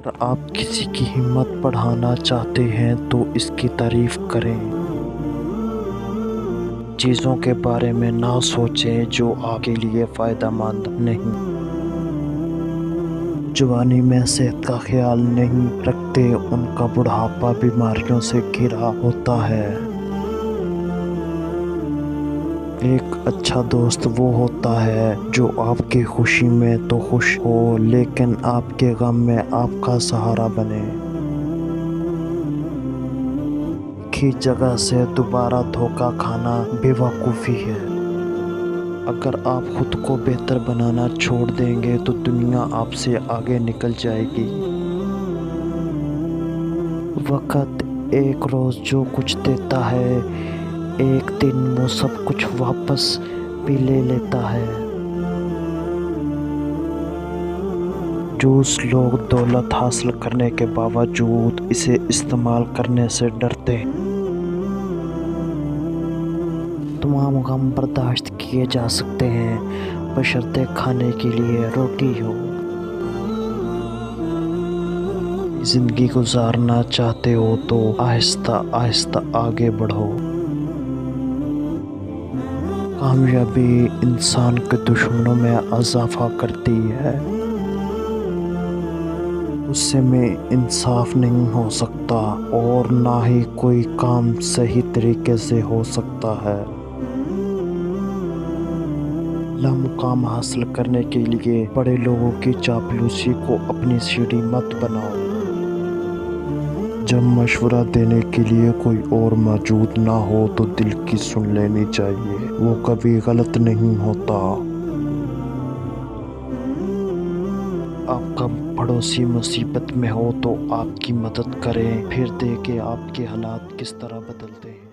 اگر آپ کسی کی ہمت بڑھانا چاہتے ہیں تو اس کی تعریف کریں۔ چیزوں کے بارے میں نہ سوچیں جو آپ کے لیے فائدہ مند نہیں۔ جوانی میں صحت کا خیال نہیں رکھتے، ان کا بڑھاپا بیماریوں سے گھرا ہوتا ہے۔ ایک اچھا دوست وہ ہوتا ہے جو آپ کی خوشی میں تو خوش ہو لیکن آپ کے غم میں آپ کا سہارا بنے۔ ایک ہی جگہ سے دوبارہ دھوکہ کھانا بے وقوفی ہے۔ اگر آپ خود کو بہتر بنانا چھوڑ دیں گے تو دنیا آپ سے آگے نکل جائے گی۔ وقت ایک روز جو کچھ دیتا ہے، ایک دن وہ سب کچھ واپس بھی لے لیتا ہے۔ جوس لوگ دولت حاصل کرنے کے باوجود اسے استعمال کرنے سے ڈرتے ہیں۔ تمام غم برداشت کیے جا سکتے ہیں بشرطے کھانے کے لیے روٹی ہو۔ زندگی گزارنا چاہتے ہو تو آہستہ آہستہ آگے بڑھو۔ کامیابی انسان کے دشمنوں میں اضافہ کرتی ہے۔ غصے میں انصاف نہیں ہو سکتا اور نہ ہی کوئی کام صحیح طریقے سے ہو سکتا ہے۔ اعلیٰ مقام حاصل کرنے کے لیے بڑے لوگوں کی چاپلوسی کو اپنی سیڑھی مت بناؤ۔ جب مشورہ دینے کے لیے کوئی اور موجود نہ ہو تو دل کی سن لینی چاہیے، وہ کبھی غلط نہیں ہوتا۔ آپ کا پڑوسی مصیبت میں ہو تو آپ کی مدد کریں، پھر دیکھیں آپ کے حالات کس طرح بدلتے ہیں۔